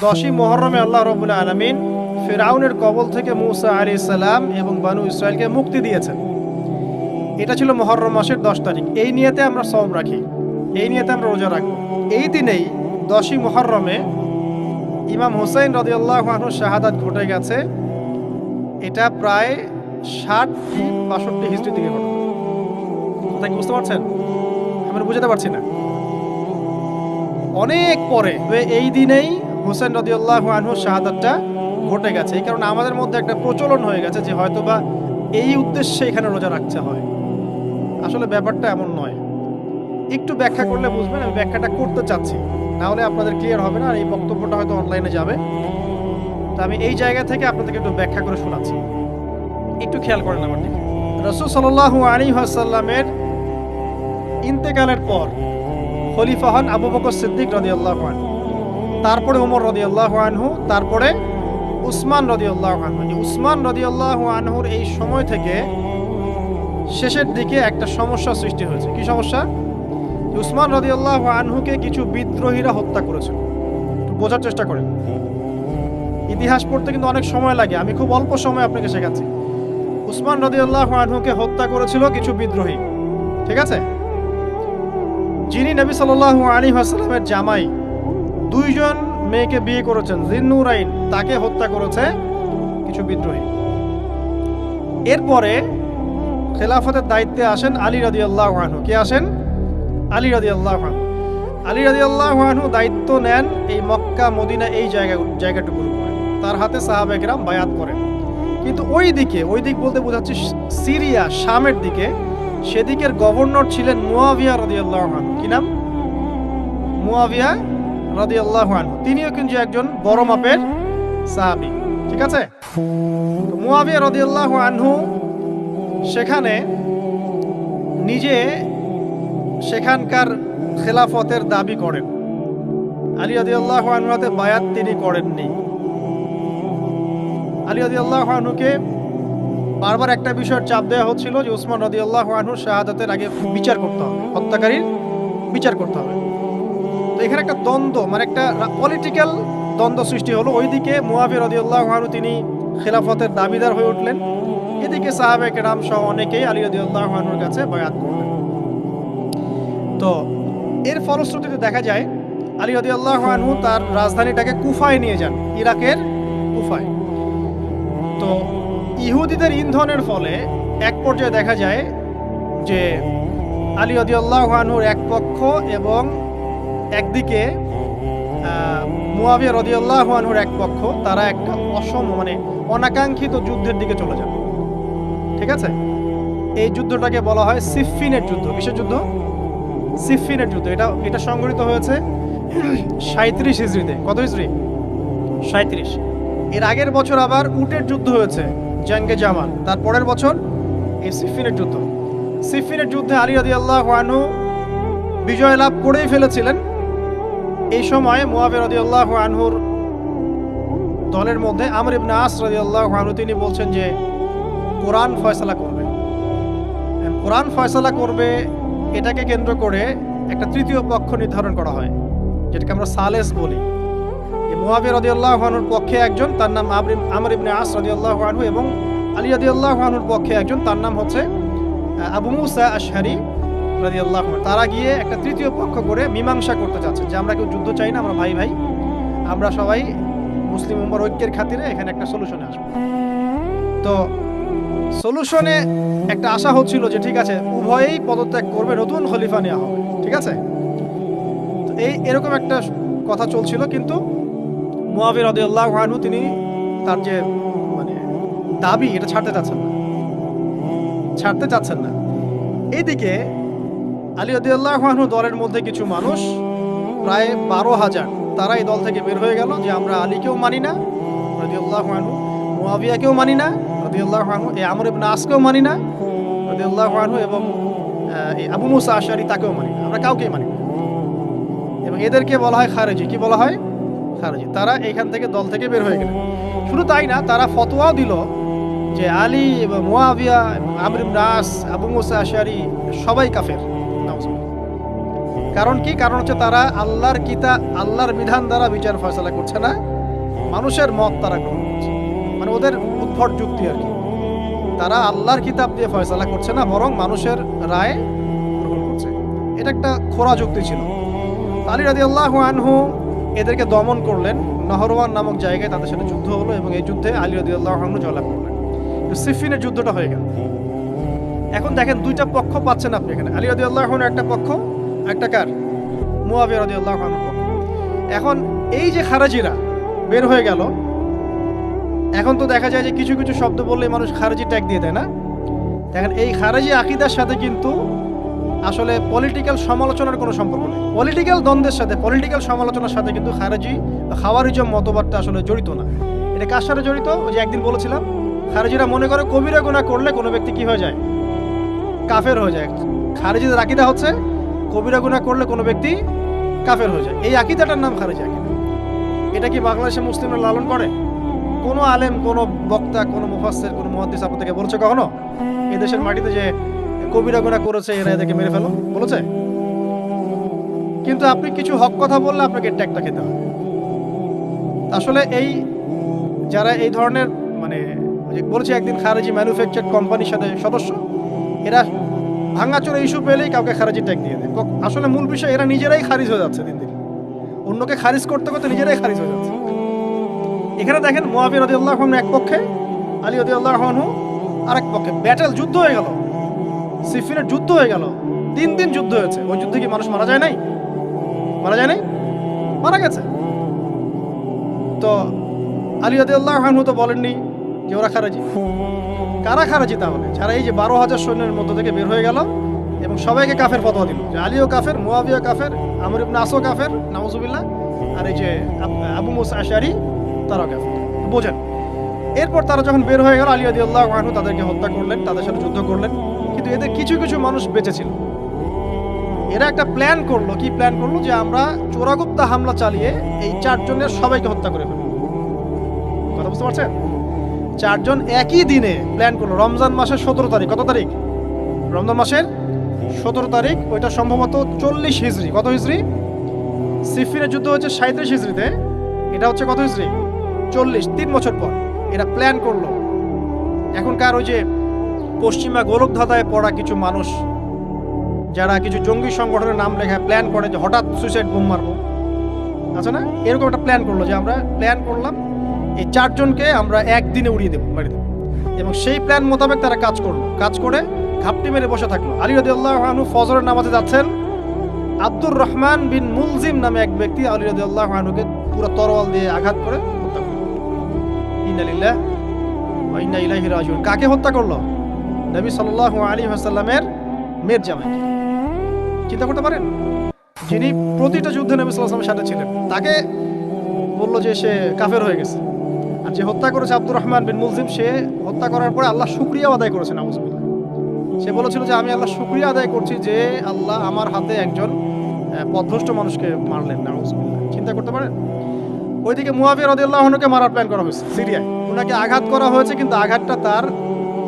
10ই মুহররমে আল্লাহ রাব্বুল আলামিন ফিরআউনের কবল থেকে মূসা আলাইহিস সালাম এবং বনু ইসরাইলকে মুক্তি দিয়েছেন। এটা ছিল মুহররম মাসের 10 তারিখ। এই নিয়তে আমরা সওম রাখি, এই নিয়তে আমরা রোজা রাখবো। এই দিনেই 10ই মুহররমে ইমাম হুসাইন রাদিয়াল্লাহু আনহু শাহাদাত ঘটে গেছে। এটা প্রায় 60-62 হিজরি থেকে ঘটে। কথা কি বুঝতে পারছেন? আমরা বুঝাতে পারছি না। অনেক পরে এই দিনেই হুসাইন রাদিয়াল্লাহু আনহু শাহাদাতটা ঘটে গেছে। এই কারণে আমাদের মধ্যে একটা প্রচলন হয়ে গেছে যে হয়তোবা এই উদ্দেশ্যে এখানে রোজা রাখতে হয়। আসলে ব্যাপারটা এমন নয়। একটু ব্যাখ্যা করলে বুঝবেন, আমি ব্যাখ্যাটা করতে চাচ্ছি, না হলে আপনাদের ক্লিয়ার হবে না, আর এই বক্তব্যটা হয়তো অনলাইনে যাবে। তো আমি এই জায়গা থেকে আপনাদেরকে একটু ব্যাখ্যা করে শোনাচ্ছি, একটু খেয়াল করেন আমার দিকে। রাসূল সাল্লাল্লাহু আলাইহি ওয়াসাল্লামের ইন্তেকালের পর খলিফা হন আবু বকর সিদ্দিক রাদিয়াল্লাহু আনহু, তারপরে ওমর রাদিয়াল্লাহু আনহু, তারপরে উসমান রাদিয়াল্লাহু আনহু। উসমান রাদিয়াল্লাহু আনহুর এই সময় থেকে শেষের দিকে একটা সমস্যা সৃষ্টি হয়েছে। কি সমস্যা? উসমান রাদিয়াল্লাহু আনহুকে কিছু বিদ্রোহীরা হত্যা করেছিল। একটু বোঝার চেষ্টা করেন, ইতিহাস পড়তে কিন্তু অনেক সময় লাগে, আমি খুব অল্প সময় আপনাকে শেখাচ্ছি। উসমান রাদিয়াল্লাহু আনহুকে হত্যা করেছিল কিছু বিদ্রোহী, ঠিক আছে? যিনি নবী সাল্লাল্লাহু আলাইহি ওয়াসাল্লামের জামাই, 2 জন মেয়েকে বিয়ে করেছেন, জিন্নুরাইন, তাকে হত্যা করেছে কিছু বিদ্রোহী। এরপরে খেলাফতের দায়িত্বে আসেন আলী রাদিয়াল্লাহু আনহু। কে আসেন? আলী রাদিয়াল্লাহু আনহু। আলী রাদিয়াল্লাহু আনহু দায়িত্ব নেন এই মক্কা মদিনা এই জায়গাটুকুর উপরে। তার হাতে সাহাবায়ে কেরাম বায়াত করেন। কিন্তু ওই দিক বলতে বোঝাচ্ছে সিরিয়া, শামের দিকে, সেদিকের গভর্নর ছিলেন মুয়াবিয়া রাদিয়াল্লাহু আনহু। কি নাম? মুয়াবিয়া রাদিয়াল্লাহু আনহু। তিনিও কিন্তু একজন বড় মাপের সাহাবী, ঠিক আছে? তো মুয়াবিয়া রাদিয়াল্লাহু আনহু সেখানে নিজে সেখানকার খেলাফতের দাবি করেন। আলী রাদিয়াল্লাহু আনহুর হাতে বায়াত তিনি করেননি। আলী রাদিয়াল্লাহু আনহুকে বারবার একটা বিষয়ের চাপ দেওয়া হচ্ছিল যে উসমান রাদিয়াল্লাহু আনহু শাহাদাতের আগে বিচার করতে হবে, হত্যাকারীর বিচার করতে হবে। তো এখানে একটা দ্বন্দ্ব, মানে একটা পলিটিক্যাল দ্বন্দ্ব সৃষ্টি হলো। ওইদিকে মুয়াবিয়া রাদিয়াল্লাহু আনহু তিনি খেলাফতের দাবিদার হয়ে উঠলেন, এদিকে সাহাবায়ে কেরাম সহ অনেকেই আলী রাদিয়াল্লাহু আনহুর কাছে বায়াত করলেন। তো এর ফলশ্রুতিতে দেখা যায় আলী রাদিয়াল্লাহু আনহু তার রাজধানীটাকে কুফায় নিয়ে যান, ইরাকের কুফায়। তো ইহুদিদের ইন্ধনের ফলে এক পর্যায়ে দেখা যায় যে আলী রাদিয়াল্লাহু আনহুর এক পক্ষ এবং একদিকে মুয়াবিয়া রাদিয়াল্লাহু আনহুর এক পক্ষ, তারা একটা অনাকাঙ্ক্ষিত যুদ্ধের দিকে চলে যান, ঠিক আছে? এই যুদ্ধটাকে বলা হয় সিফফিনের যুদ্ধ। কিসের যুদ্ধ? সিফফিনের যুদ্ধ। এটা সংঘটিত হয়েছে 37 হিজরিতে। কত হিজরি? 37। এর আগের বছর আবার উটের যুদ্ধ হয়েছে, জঙ্গে জামাল। তার পরের বছর এই সিফফিনের যুদ্ধ। সিফফিনের যুদ্ধে আলী রাদিয়াল্লাহু আনহু বিজয় লাভ করেই ফেলেছিলেন। এই সময় মুয়াবিয়া রাদিয়াল্লাহু আনহুর দলের মধ্যে আমর ইবনে আস রাদিয়াল্লাহু আনহু তিনি বলছেন যে কোরআন ফয়সালা করবে। কোরআন ফয়সালা করবে, এটাকে কেন্দ্র করে একটা তৃতীয় পক্ষ নির্ধারণ করা হয়, যেটাকে আমরা সালেস বলি। এই মুয়াবিয়া রাদিয়াল্লাহু আনহুর পক্ষে একজন, তার নাম আমর ইবনে আস রাদিয়াল্লাহু আনহু, এবং আলী রাদিয়াল্লাহু আনহুর পক্ষে একজন, তার নাম হচ্ছে আবু মুসা আশআরী রাদিয়াল্লাহু আনহু। তারা গিয়ে একটা তৃতীয় পক্ষ করে মীমাংসা করতে চাচ্ছেন যে আমরা কেউ যুদ্ধ চাই না, আমরা ভাই ভাই, আমরা সবাই মুসলিম উম্মার ঐক্যের খাতিরে এখানে একটা সলিউশনে আসবো। তো সলিউশনে একটা আশা হচ্ছিল যে ঠিক আছে, উভয়েই পদত্যাগ করবে, নতুন খলিফা নেওয়া হবে, ঠিক আছে? তো এরকম একটা কথা চলছিল। কিন্তু মুয়াবিয়া রাদিয়াল্লাহু আনহু তিনি তার যে দাবি, এটা ছাড়তে চাচ্ছেন না। এইদিকে আলী রাদিয়াল্লাহু আনহু দলের মধ্যে কিছু মানুষ, প্রায় 12,000, তারা এই দল থেকে বের হয়ে গেল যে আমরা আলীকেও মানি না রাদিয়াল্লাহু আনহু, মুয়াবিয়াকেও মানি না রাদিয়াল্লাহু আনহু, এই আমর ইবনে আসকেও মানি না রাদিয়াল্লাহু আনহু, এবং এই আবু মুসা আশআরী তাকেও মানি না, আমরা কাউকেই মানি না। এবং এদেরকে বলা হয় খারেজি। কি বলা হয়? খারেজি। তারা এইখান থেকে দল থেকে বের হয়ে গেলেন। শুধু তাই না, তারা ফতোয়াও দিল যে আলী এবং মুয়াবিয়া, আমর ইবনে আস, আবু মুসা আশআরী সবাই কাফের। কারণ কি? কারণ হচ্ছে তারা আল্লাহর কিতাব, আল্লাহর বিধান দ্বারা বিচার ফয়সালা করছে না, মানুষের মত তারা গ্রহণ করছে। মানে ওদের উদ্ভট যুক্তি আর কি। তারা আল্লাহর কিতাব দিয়ে ফয়সালা করছে না, বরং মানুষের রায় গ্রহণ করছে। এটা একটা খোরা যুক্তি ছিল। আলী রাদিয়াল্লাহু আনহু এদেরকে দমন করলেন। নহরওয়ান নামক জায়গায় তাদের সাথে যুদ্ধ হলো এবং এই যুদ্ধে আলী রাদিয়াল্লাহু আনহু জয়লাভ করলেন। সিফিনের যুদ্ধটা হয়ে গেল। এখন দেখেন দুইটা পক্ষ পাচ্ছেন আপনি এখানে, আলী রাদিয়াল্লাহু আনহু একটা পক্ষ, একটা কার? মুয়াবিয়া রাদিয়াল্লাহু আনহু পক্ষ। এখন এই যে খারাজিরা বের হয়ে গেল, এখন তো দেখা যায় যে কিছু কিছু শব্দ বললে মানুষ খারাজি ট্যাগ দিয়ে দেয় না? দেখেন এই খারাজি আকীদার সাথে কিন্তু আসলে পলিটিক্যাল সমালোচনার কোনো সম্পর্ক নেই। পলিটিক্যাল দ্বন্দ্বের সাথে, পলিটিক্যাল সমালোচনার সাথে কিন্তু খারাজি বা খাওয়ারিজম মতবাদটা আসলে জড়িত না। এটা কার সাথে জড়িত? ওই যে একদিন বলেছিলাম, খারেজিরা মনে করে কবিরা গুনাহ করলে কোনো ব্যক্তি কি হয়ে যায়? কাফের হয়ে যায়। খারেজিদের আকীদা হচ্ছে কবিরা গুনাহ করলে কোনো ব্যক্তি কাফের হয়ে যায়। এই আকীদাটার নাম খারেজি আকীদা। এটা কি বাংলাদেশে মুসলিমরা লালন করে? কোনো আলেম, কোনো বক্তা, কোনো মুফাসসির, কোনো মুহাদ্দিস আপনাদেরকে বলেছে কখনো এই দেশের মাটিতে যে কবিরা গুনাহ করেছে এরা এদেরকে মেরে ফেলো? বলেছে? কিন্তু আপনি কিছু হক কথা বললে আপনাকে ট্যাগটা খেতে হবে। আসলে এই যারা এই ধরনের মানে বলেছে, একদিন খারেজি ম্যানুফ্যাকচার কোম্পানির সাথে সদস্য, এরা ভাঙাচোরা ইস্যু পেলেই কাউকে খারেজি ট্যাগ দিয়ে দেয়। আসলে মূল বিষয় এরা নিজেরাই খারিজ হয়ে যাচ্ছে দিন দিন। অন্যকে খারিজ করতে করতে নিজেরাই খারিজ হয়ে যাচ্ছে। এখানে দেখেন মুয়াবিয়া রাদিয়াল্লাহু আনহু এক পক্ষে, আলী রাদিয়াল্লাহু আনহু আরেক পক্ষে। ব্যাটেল, যুদ্ধ হয়ে গেল, সিফিনের যুদ্ধ হয়ে গেল। 3 দিন যুদ্ধ হয়েছে। ওই যুদ্ধে কি মানুষ মারা যায় নাই? মারা যায় নাই? মারা গেছে। তো আলী রাদিয়াল্লাহু আনহু তো বলেননি যে ওরা খারাজি। কারা খারাজি তাহলে? যারা এই যে 12,000 সৈন্যের মধ্য থেকে বের হয়ে গেল এবং সবাইকে কাফের ফতোয়া দিল যে আলীও কাফের, মুয়াবিয়া কাফের, আমর ইবনে আসও কাফের, নাউজুবিল্লাহ, আর এই যে আবু মুসা আশআরী তারাও কাফের। বোঝেন। এরপর তারা যখন বের হয়ে গেল, আলী রাদিয়াল্লাহু আনহু তাদেরকে হত্যা করলেন, তাদের সাথে যুদ্ধ করলেন। কিন্তু এদের কিছু কিছু মানুষ বেঁচে ছিল। এরা একটা প্ল্যান করলো। কি প্ল্যান করলো? যে আমরা চোরাগুপ্তা হামলা চালিয়ে এই 4 জনের সবাইকে হত্যা করে ফেলব। কথা বুঝতে পারছেন? 4 জন একই দিনে প্ল্যান করলো। রমজান মাসের 17 তারিখ। কত তারিখ? রমজান মাসের 17 তারিখ। ওইটা সম্ভবত 40 হিজরি। কত হিজরি? সিফিনের যুদ্ধ হচ্ছে 37 হিজরিতে। এটা হচ্ছে কত হিজরি? 40, 3 বছর পর এরা প্ল্যান করলো। এখনকার ওই যে পশ্চিমা গোলকধাঁধায় পড়া কিছু মানুষ যারা কিছু জঙ্গি সংগঠনের নাম লেখা প্ল্যান করে যে হঠাৎ সুইসাইড বোম মারবো, আছে না? এরকম একটা প্ল্যান করলো যে আমরা প্ল্যান করলাম এই 4 জনকে আমরা একদিনে উড়িয়ে দেবো, মারি দেবো। এবং সেই প্ল্যান মোতাবেক তারা কাজ করলো। কাজ করে ঘাপটি মেরে বসে থাকলো। আলী রাদিয়াল্লাহু আনহু ফজরের নামাজে যাচ্ছেন। আব্দুর রহমান বিন মুলজিম নামে এক ব্যক্তি আলী রাদিয়াল্লাহু আনহুকে পুরো তরোয়াল দিয়ে আঘাত করে হত্যা করলো। ইন্না লিল্লাহি ওয়া ইন্না ইলাইহি রাজিউন। কাকে হত্যা করলো? নবী সাল্লাল্লাহু আলাইহি ওয়াসাল্লামের মেয়ের জামাইকে। চিন্তা করতে পারেন? যিনি প্রতিটা যুদ্ধে নবী সাল্লাল্লাহু আলাইহি ওয়াসাল্লামের সাথে ছিলেন, তাকে বললো যে সে কাফের হয়ে গেছে। আর যে হত্যা করেছে আব্দুর রহমান বিন মুলজিম, সে হত্যা করার পরে আল্লাহ শুকরিয়া আদায় করেছে। নাউজুবিল্লাহ। সে বলেছিল যে আমি আল্লাহ শুকরিয়া আদায় করছি যে আল্লাহ আমার হাতে একজন পথভ্রষ্ট মানুষকে মারলেন। নাউজুবিল্লাহ। চিন্তা করতে পারেন? ওইদিকে মুয়াবিয়া রাদিয়াল্লাহু আনহুকে মারার প্ল্যান করা হয়েছে সিরিয়ায়। ওনাকে আঘাত করা হয়েছে, কিন্তু আঘাতটা তার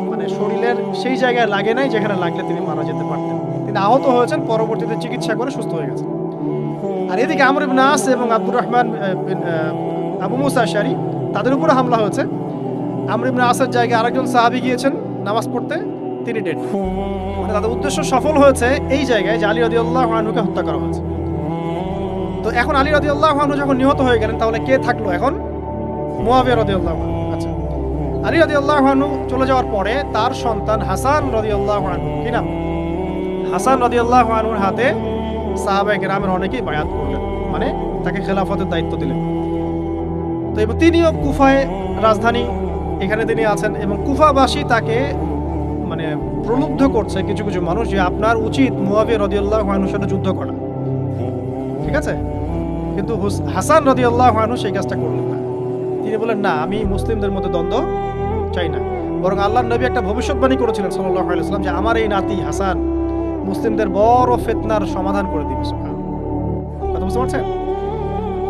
মানে শরীরের সেই জায়গায় লাগে নাই যেখানে লাগলে তিনি মারা যেতে পারতেন। তিনি আহত হয়েছেন, পরবর্তীতে চিকিৎসা করে সুস্থ হয়ে গেছেন। আর এদিকে আমর ইবনে আস এবং আব্দুর রহমান আবু মুসা আশআরী তাদের উপরে হামলা হয়েছে। আমর ইবনে আসের জায়গায় আরেকজন সাহাবী গিয়েছেন নামাজ পড়তে, তিনি ডেড। মানে তাদের উদ্দেশ্য সফল হয়েছে এই জায়গায় যে আলী রাদিয়াল্লাহু আনহুকে হত্যা করা হয়েছে। তো এখন আলী রাদিয়াল্লাহু আনহু যখন নিহত হয়ে গেলেন, তাহলে কে থাকলো এখন? মুয়াবিয়া রাদিয়াল্লাহু আনহু। আচ্ছা, আলী রাদিয়াল্লাহু আনহু চলে যাওয়ার পরে তার সন্তান হাসান রাদিয়াল্লাহু আনহু, কি নাম? হাসান রাদিয়াল্লাহু আনহুর হাতে সাহাবায়ে কেরামের অনেকেই বায়াত করলেন, মানে তাকে খেলাফতের দায়িত্ব দিলেন। তো এবং তিনিও কুফায়, রাজধানী, এখানে তিনি আছেন এবং কুফাবাসী তাকে মানে প্রলুব্ধ করছে কিছু কিছু মানুষ যে আপনার উচিত মুয়াবিয়া রাদিয়াল্লাহু আনহুর সাথে যুদ্ধ করা। ঠিক আছে? কিন্তু হাসান রাদিয়াল্লাহু আনহু সেই কাজটা করলেন না। তিনি বলেন না, আমি মুসলিমদের মধ্যে দ্বন্দ্ব চাই না, বরং আল্লাহর নবী একটা ভবিষ্যৎবাণী করেছিলেন সাল্লাল্লাহু আলাইহি ওয়াসাল্লাম যে আমার এই নাতি হাসান মুসলিমদের বড় ফিতনার সমাধান করে দিবে। সুবহানাল্লাহ। কথা বুঝতে পারছেন?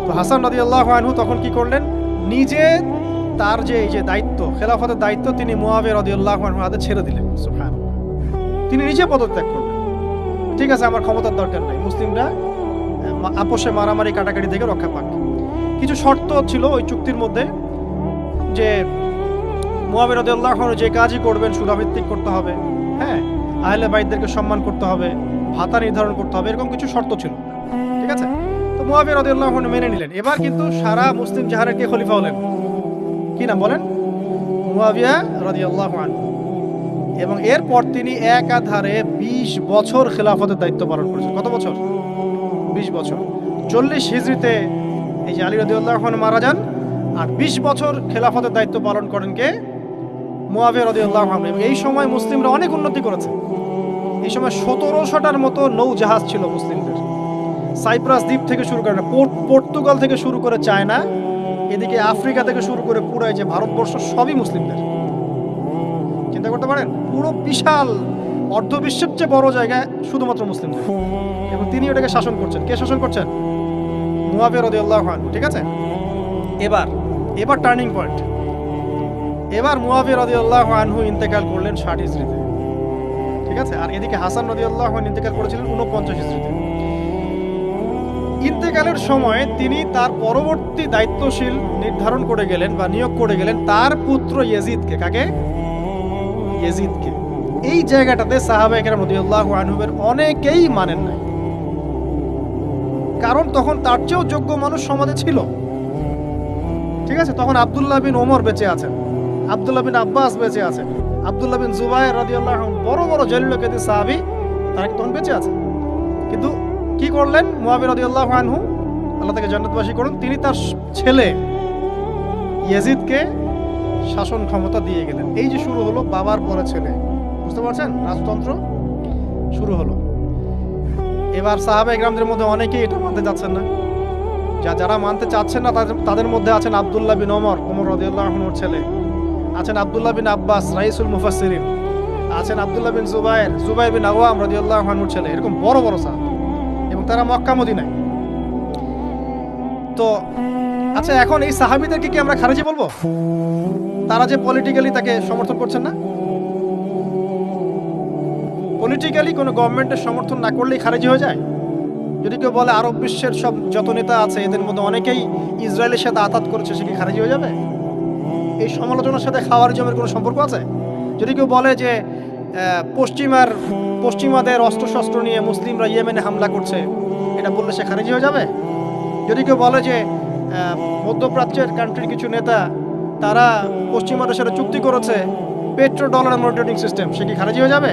তো হাসান রাদিয়াল্লাহু আনহু তখন কি করলেন? নিজে তার যে এই যে দায়িত্ব, খেলাফতের দায়িত্ব, তিনি মুয়াবিয়া রাদিয়াল্লাহু আনহুর হাতে ছেড়ে দিলেন। সুবহানাল্লাহ। তিনি নিজে পদত্যাগ করলেন। ঠিক আছে, আমার ক্ষমতার দরকার নাই, মুসলিমরা আপোষে মারামারি কাটাকাটি থেকে রক্ষা পাক। কিছু শর্ত ছিল ওই চুক্তির মধ্যে, যে মুয়াবিয়া রাদিয়াল্লাহু আনহু যে কাজই করবেন সুরাভিত্তিক করতে হবে, হ্যাঁ, আহলে বাইতদেরকে সম্মান করতে হবে, ভাতা নির্ধারণ করতে হবে, এরকম কিছু শর্ত ছিল। ঠিক আছে, তো মুয়াবিয়া রাদিয়াল্লাহু আনহু মেনে নিলেন। এবার কিন্তু সারা মুসলিম জাহানের কে খলিফা হলেন? কি নাম বলেন? মুয়াবিয়া রাদিয়াল্লাহু আনহু। এবং এরপর তিনি একাধারে 20 বছর খেলাফতের দায়িত্ব পালন করেছেন। কত বছর? 20 বছর। 40 হিজরিতে এই যে আলী রাদিয়াল্লাহু আনহু মারা যান, আর 20 বছর খেলাফতের দায়িত্ব পালন করেন কে? মুয়াবিয়া রাদিয়াল্লাহু আনহু। এই সময় মুসলিমরা অনেক উন্নতি করেছে। এই সময় 1700টার মতো নৌ জাহাজ ছিল মুসলিমদের। সাইপ্রাস দ্বীপ থেকে শুরু করে পর্তুগাল থেকে শুরু করে চায়না, এদিকে আফ্রিকা থেকে শুরু করে পুরো যে ভারতবর্ষ সবই মুসলিমদের। চিন্তা করতে পারেন, পুরো বিশাল অর্ধবিশ্বের চেয়ে বড় জায়গায় শুধুমাত্র মুসলিমদের, এবং তিনি ওটাকে শাসন করছেন। কে শাসন করছেন? মুয়াবিয়া রাদিয়াল্লাহু আনহু। ঠিক আছে, এবার টার্নিং পয়েন্ট। এবার মুয়াবিয়া রাদিয়াল্লাহু আনহু ইন্তেকাল করলেন 60 হিজরিতে। ঠিক আছে, আর এদিকে হাসান রাদিয়াল্লাহু আনহু ইন্তেকাল করেছিলেন 49 হিজরিতে। ইন্তেকালের সময় তিনি তার পরবর্তী দায়িত্বশীল নির্ধারণ করে গেলেন বা নিয়োগ করে গেলেন তার পুত্র ইয়েজিদকে। কাকে? ইয়েজিদকে। এই জায়গাটাতে সাহাবায়ে কেরাম রাদিয়াল্লাহু আনহুমের অনেকেই মানেন নাই, কারণ তখন তার চেয়েও যোগ্য মানুষ সমাজে ছিল। ঠিক আছে, তখন আব্দুল্লাহ বিন ওমর বেঁচে আছেন, আব্দুল্লাহ বিন আব্বাস বেঁচে আছেন, আব্দুল্লাহ বিন জুবায়ের রাদিয়াল্লাহু আনহু, বড় বড় জলিল কেদি সাহাবী, তারা তখন বেঁচে আছে। কিন্তু কি করলেন মুয়াবিয়া রাদিয়াল্লাহু আনহু, আল্লাহ তাকে জান্নাতবাসী করুন, তিনি তার ছেলে ইয়েজিদকে শাসন ক্ষমতা দিয়ে গেলেন। এই যে শুরু হলো বাবার পরে ছেলে, বুঝতে পারছেন, রাজতন্ত্র শুরু হলো। এবার সাহাবায়ে কেরামদের মধ্যে অনেকেই এটা মানতে চাচ্ছেন না। যারা মানতে চাচ্ছেন না তাদের মধ্যে আছেন আব্দুল্লাহ বিন ওমর রাদিয়াল্লাহু আনহুর ছেলে, আছেন আব্দুল্লাহ বিন আব্বাস রাইসুল মুফাসসিরিন, আছেন আব্দুল্লাহ বিন জুবায়ের বিন আওয়াম রাদিয়াল্লাহু আনহুর ছেলে, এরকম বড় বড় সাহাবা, এবং তারা মক্কা মদিনায়। তো আচ্ছা, এখন এই সাহাবীদেরকে কি আমরা খারিজি বলবো? তারা যে পলিটিক্যালি তাকে সমর্থন করছেন না, পলিটিক্যালি কোনো গভর্নমেন্টের সমর্থন না করলেই খারিজি হয়ে যায়? যদি কেউ বলে আরব বিশ্বের সব যত নেতা আছে এদের মধ্যে অনেকেই ইসরায়েলের সাথে আতাত করেছে, সে কি খারিজি হয়ে যাবে? এই সমালোচনার সাথে খাওয়ারিজমের কোনো সম্পর্ক আছে? যদি কেউ বলে যে পশ্চিমাদের অস্ত্রশস্ত্র নিয়ে মুসলিমরা ইয়েমেনে হামলা করছে, এটা বললে সে খারিজি হয়ে যাবে? যদি কেউ বলে যে মধ্যপ্রাচ্যের কান্ট্রির কিছু নেতা তারা পশ্চিমাদের সাথে চুক্তি করেছে পেট্রো ডলার মনিটরিং সিস্টেম, সে কি খারিজি হয়ে যাবে?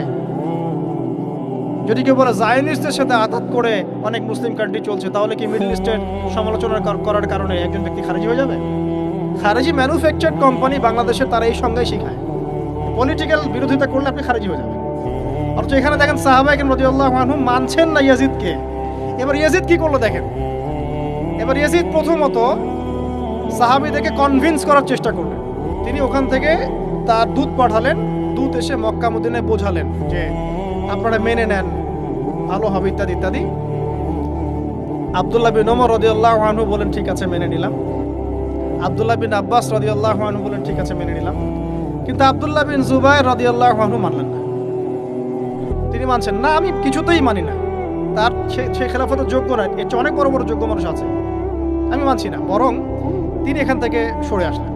যদি কেউ বলে জায়নিস্টদের সাথে আঘাত করে অনেক মুসলিম কান্ট্রি চলছে, তাহলে কি মিডল ইস্টের সমালোচনা করার কারণে একজন ব্যক্তি খারিজি হয়ে যাবে? খারিজি ম্যানুফ্যাকচার্ড কোম্পানি বাংলাদেশে তারা এই সংজ্ঞাই শিখায়, পলিটিক্যাল বিরোধিতা করলে আপনি খারিজি হয়ে যাবেন। অথচ এখানে দেখেন সাহাবায়ে কেরাম রাদিয়াল্লাহু আনহুম মানছেন না ইয়াজিদকে। এবার ইয়াজিদ কি করলো দেখেন। এবার ইয়াজিদ প্রথমত সাহাবীদেরকে কনভিন্স করার চেষ্টা করলেন। তিনি ওখান থেকে তার দূত পাঠালেন, দূত এসে মক্কা মদিনায় বোঝালেন যে আপনারা মেনে নেন, ভালো হবে, ইত্যাদি ইত্যাদি। আব্দুল্লাহ বিন ওমর রাদিয়াল্লাহু আনহু বলেন ঠিক আছে মেনে নিলাম, আব্দুল্লাহ বিন আব্বাস রাদিয়াল্লাহু আনহু বলেন ঠিক আছে মেনে নিলাম। কিন্তু আব্দুল্লাহ বিন জুবায়ের রাদিয়াল্লাহু আনহু মানলেন না। তিনি মানছেন না, আমি কিছুতেই মানি না, তার সে খেলাফতের যোগ্য নয়, এর চেয়ে অনেক বড় বড় যোগ্য মানুষ আছে, আমি মানছি না। বরং তিনি এখান থেকে সরে আসলেন।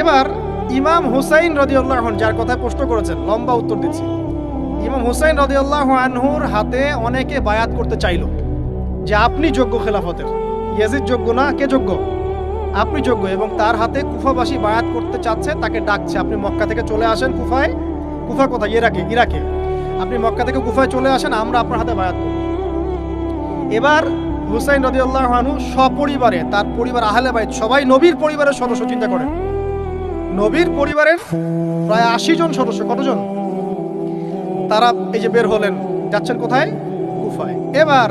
এবার ইমাম হুসাইন রাদিয়াল্লাহু আনহু, যার কথায় প্রশ্ন করেছেন, লম্বা উত্তর দিচ্ছি। ইমাম হুসাইন রাদিয়াল্লাহু আনহুর হাতে অনেকে বায়াত করতে চাইল যে আপনি যোগ্য খেলাফতের, ইয়াজিদ যোগ্য না, কে যোগ্য? আপনি যোগ্য। এবং তার হাতে কুফাবাসী বায়াত করতে চাচ্ছে, তাকে ডাকছে আপনি মক্কা থেকে চলে আসেন কুফায়। কুফা কোথায়? ইরাকে। আপনি মক্কা থেকে কুফায় চলে আসেন, আমরা আপনার হাতে বায়াত করব। এবার হুসাইন রাদিয়াল্লাহু আনহু সপরিবারে, তার পরিবার আহলে বাইত সবাই নবীর পরিবারের সদস্য, চিন্তা করেন, নবীর পরিবারের প্রায় 80 জন সদস্য, কতজন? তারা এই যে বের হলেন, যাচ্ছেন কোথায়? কুফায়। এবার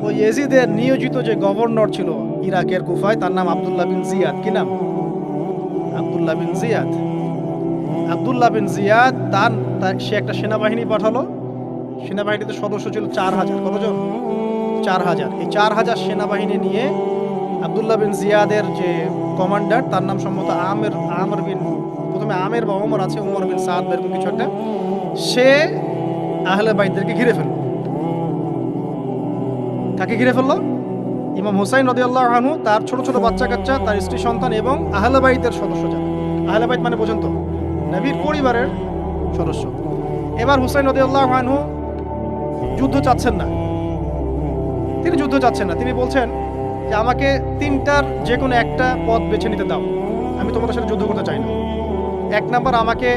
ওই ইয়াজিদের নিয়োজিত যে গভর্নর ছিল ইরাকের কুফায়, তার নাম আব্দুল্লাহ বিন জিয়াদ। কি নাম? আব্দুল্লাহ বিন জিয়াদ। আব্দুল্লাহ বিন জিয়াদ সে একটা সেনাবাহিনী পাঠালো। সেনাবাহিনীতে সদস্য ছিল 4000। কতজন? 4000। এই 4000 সেনাবাহিনী নিয়ে আব্দুল্লাহ বিন জিয়াদের যে কমান্ডার, তার নাম সম্ভবত আমর বিন, প্রথমে আমের বা ওমর আছে, ওমর বিন সাদ এরকম কিছু একটা, সে আহলে বাইতদেরকে ঘিরে ফেলল। কাকে ঘিরে ফেললো? ইমাম হুসাইন রাদিয়াল্লাহু আনহু, তার ছোট ছোট বাচ্চা কাচ্চা, তার স্ত্রী সন্তান এবং আহলে বাইতের সদস্য যারা। আহলে বাইত মানে বোঝেন তো, নবীর পরিবারের সদস্য। এবার হুসাইন রাদিয়াল্লাহু আনহু যুদ্ধ চাচ্ছেন না, তিনি যুদ্ধ চাচ্ছেন না। তিনি বলছেন যে আমাকে তিনটার যে কোনো একটা পথ বেছে নিতে দাও, আমি তোমাদের সাথে যুদ্ধ করতে চাই না। এক নাম্বার, আমাকে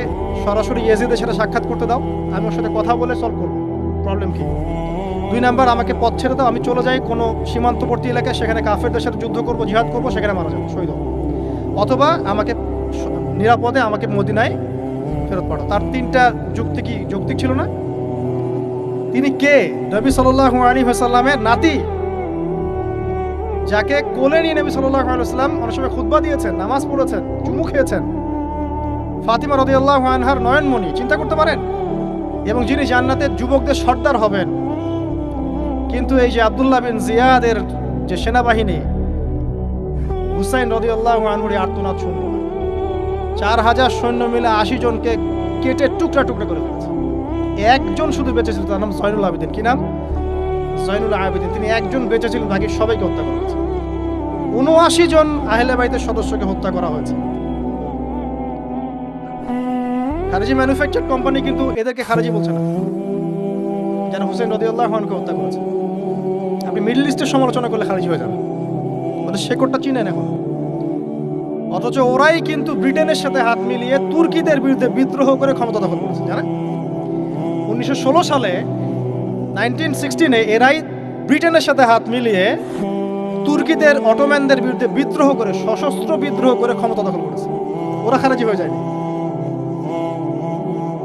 সরাসরি ইয়েজিদের সাথে সাক্ষাৎ করতে দাও, আমি ওর সাথে কথা বলে সলভ করবো, প্রবলেম কি। দুই নাম্বার, আমাকে পথ ছেড়ে দাও, আমি চলে যাই কোনো সীমান্তবর্তী এলাকায়, সেখানে কাফেরদের সাথে যুদ্ধ করবো, জিহাদ করবো, সেখানে মারা যাবো, শহীদ হবো। অথবা আমাকে নিরাপদে আমাকে মদিনায় ফেরত পাঠাও। তার তিনটা যুক্তি কি যৌক্তিক ছিল না? তিনি কে? নবী সাল্লাল্লাহু আলাইহি ওয়াসাল্লামের নাতি, যাকে কোলে নিয়ে নবী সাল্লাল্লাহু আলাইহি ওয়াসাল্লাম অনেক সময় খুতবা দিয়েছেন, নামাজ পড়েছেন, চুমু খেয়েছেন। ফাতিমা রাদিয়াল্লাহু আনহার নয়নমণি, চিন্তা করতে পারেন, এবং যিনি জান্নাতের যুবকদের সর্দার হবেন। কিন্তু এই যে আব্দুল্লাহ বিন জিয়াদের যে সেনাবাহিনী, হুসাইন রাদিয়াল্লাহু আনহুর আর্তনাদ শুনল না। 4000 সৈন্য মিলে 80 জনকে কেটে টুকরা টুকরা করে ফেলেছে। একজন শুধু বেঁচে ছিল, তার নাম জয়নুল আবেদিন। কি নাম? জয়নুল আবেদিন। তিনি একজন বেঁচে ছিলেন, বাকি সবাইকে হত্যা করা হয়েছে। 79 জন আহলে বাইতের সদস্যকে হত্যা করা হয়েছে। খারেজি ম্যানুফ্যাকচার কোম্পানি কিন্তু এদেরকে খারেজি বলছে না, যেন হুসাইন রাদিয়াল্লাহু আনহুকে হত্যা করেছে। আপনি মিডল ইস্টের সমালোচনা করলে খারেজি হয়ে যাবেন, ওদের শেকড়টা চিনেন এখন। অথচ ওরাই কিন্তু ব্রিটেনের সাথে হাত মিলিয়ে তুর্কিদের বিরুদ্ধে বিদ্রোহ করে ক্ষমতা দখল করেছে, জানেন? 1916 সালে 1916 এরাই ব্রিটেনের সাথে হাত মিলিয়ে তুর্কিদের, অটোম্যানদের বিরুদ্ধে বিদ্রোহ করে, সশস্ত্র বিদ্রোহ করে ক্ষমতা দখল করেছে। ওরা খারেজি হয়ে যায়নি।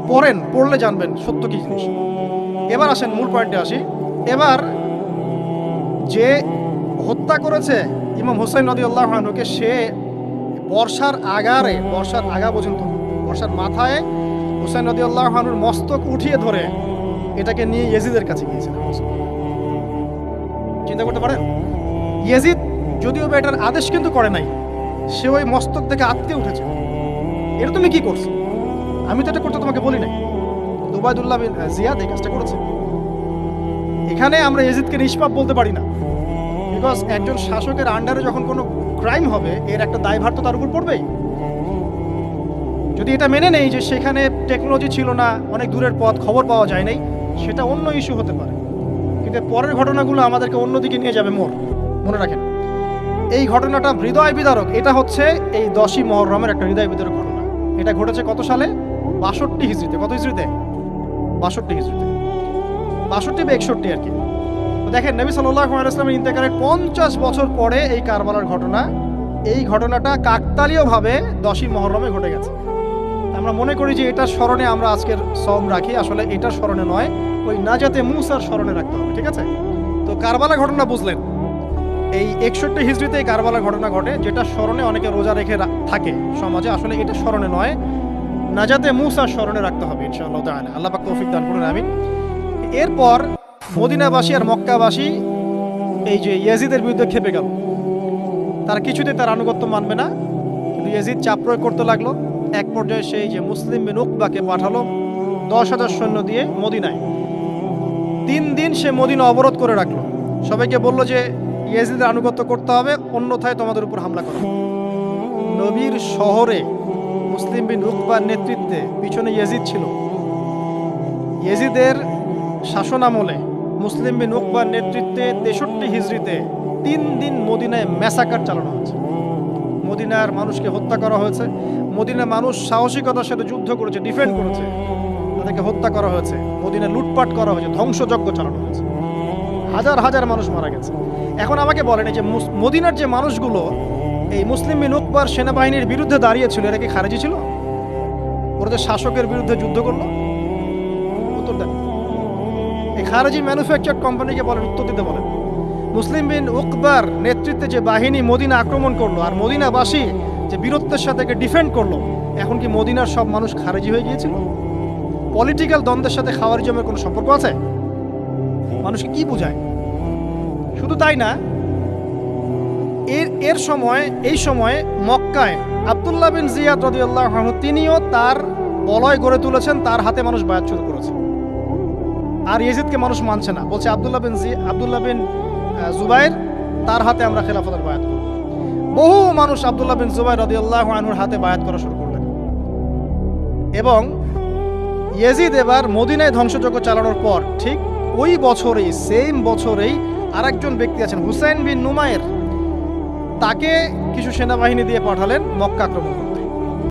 পড়েন, পড়লে জানবেন সত্য কি জিনিস। এবার আসেন মূল পয়েন্টে আসি। এবার যে হত্যা করেছে ইমাম হুসাইন রাদিয়াল্লাহু আনহুকে, সে বর্ষার আগারে, বর্ষার আগা পর্যন্ত, বর্ষার মাথায় হুসাইন রাদিয়াল্লাহু আনহুর মস্তক উঠিয়ে ধরে এটাকে নিয়ে ইয়েজিদের কাছে গিয়েছিলেন। চিন্তা করতে পারেন, ইয়েজিদ যদিও বা এটার আদেশ কিন্তু করে নাই, সে ওই মস্তক থেকে আটকে উঠেছে। এটা তুমি কি করছো? আমি তো এটা করতে তোমাকে বলি নাই। উবাইদুল্লাহ বিন জিয়াদ এই কাজটা করেছে। এখানে আমরা ইয়েজিদকে নিষ্পাপ বলতে পারি না, বিকজ একজন শাসকের আন্ডারে যখন কোনো ক্রাইম হবে, এর একটা দায়ভার তো তার উপর পড়বেই। যদি এটা মেনে নেই যে সেখানে টেকনোলজি ছিল না, অনেক দূরের পথ, খবর পাওয়া যায় নাই, সেটা অন্য ইস্যু হতে পারে। কিন্তু পরের ঘটনাগুলো আমাদেরকে অন্যদিকে নিয়ে যাবে। মনে রাখেন, এই ঘটনাটা হৃদয় বিদারক। এটা হচ্ছে এই 10ই মুহররমের একটা হৃদয় বিদারক ঘটনা। এটা ঘটেছে কত সালে? 62 হিজরিতে। কত হিজরিতে? 62 হিজরিতে। 62 বা 61 আর কি। তো দেখেন, নবী সাল্লাল্লাহু আলাইহি ওয়াসাল্লামের ইন্তেকালের 50 বছর পরে এই কারবালার ঘটনা, এই ঘটনাটা কাকতালীয়ভাবে 10ই মুহররমে ঘটে গেছে। আমরা মনে করি যে এটার স্মরণে আমরা আজকের সওম রাখি, আসলে এটার স্মরণে নয়, ওই নাজাতে মুসার স্মরণে রাখতে হবে। ঠিক আছে? তো কারবালা ঘটনা বুঝলেন, এই 61 হিজরিতে এই কারবালা ঘটনা ঘটে, যেটা স্মরণে অনেকে রোজা রেখে থাকে সমাজে। আসলে এটা স্মরণে নয়, নাজাতে মুসার স্মরণে রাখতে হবে ইনশাআল্লাহ তাআলা। আল্লাহ পাক তৌফিক দান করুন, আমিন। এরপর মদিনাবাসী আর মক্কাবাসী এই যে ইয়েজিদের বিরুদ্ধে খেপে গেল। তারা কিছুতে তার আনুগত্য মানবে না, কিন্তু ইয়েজিদ চাপ প্রয়োগ করতে লাগলো। এক পর্যায়ে সেই যে মুসলিম বিন উকবাকে পাঠালো 10,000 সৈন্য দিয়ে মদিনায়। 3 দিন সে মদিনা অবরোধ করে রাখলো, সবাইকে বলল যে ইয়েজিদের আনুগত্য করতে হবে, অন্যথায় তোমাদের উপর হামলা করো। নবীর শহরে মুসলিম বিন উকবার নেতৃত্বে পিছনে ইয়েজিদ ছিল। ইয়েজিদের শাসনামলে মুসলিম বিন উকবার নেতৃত্বে 63 হিজরিতে 3 দিন মদিনায় ম্যাসাকার চালানো হয়েছে। মদিনার মানুষকে হত্যা করা হয়েছে। মদিনার মানুষ সাহসিকতার সাথে যুদ্ধ করেছে, ডিফেন্ড করেছে, তাদেরকে হত্যা করা হয়েছে। মদিনা লুটপাট করা হয়েছে, ধ্বংসযজ্ঞ চালানো হয়েছে, হাজার হাজার মানুষ মারা গেছে। এখন আমাকে বলেন, যে মদিনার যে মানুষগুলো এই মুসলিম বিন উকবার সেনাবাহিনীর বিরুদ্ধে দাঁড়িয়েছিল, এরা কি খারেজি ছিল? ওরা যে শাসকের বিরুদ্ধে যুদ্ধ করলো? উত্তর দেন। এই খারেজি ম্যানুফ্যাকচার কোম্পানিকে বলেন, উত্তর দিতে বলেন। মুসলিম বিন উকবার নেতৃত্বে যে বাহিনী মদিনা আক্রমণ করলো, আর মদিনাবাসী যে বীরত্বের সাথে ডিফেন্ড করলো, এখন কি মদিনার সব মানুষ খারেজি হয়ে গিয়েছিল? পলিটিক্যাল দ্বন্দ্বের সাথে খাওয়ারিজমের কোনো সম্পর্ক আছে? মানুষকে কি বোঝায়? শুধু তাই না, এই সময় মক্কায় আব্দুল্লাহ বিন জিয়াদ রাদিয়াল্লাহু আনহু তিনিও তার বলয় গড়ে তুলেছেন, তার হাতে মানুষ বায়াত শুরু করেছে। আর ইয়েজিদকে মানুষ মানছে না, বলছে আব্দুল্লাহ বিন জুবাইর, তার হাতে আমরা খেলাফতের বায়াত করব। বহু মানুষ আব্দুল্লাহ বিন জুবাইর রাদিয়াল্লাহু আনহুর হাতে বায়াত করা শুরু করলেন এবং ইয়াজিদ এবার মদিনায় ধ্বংসযজ্ঞ চালানোর পর ঠিক ওই বছরেই, সেম বছরেই আরেকজন ব্যক্তি আছেন হুসাইন বিন নুমায়ের, তাকে কিছু সেনাবাহিনী দিয়ে পাঠালেন মক্কা আক্রমণ করতে।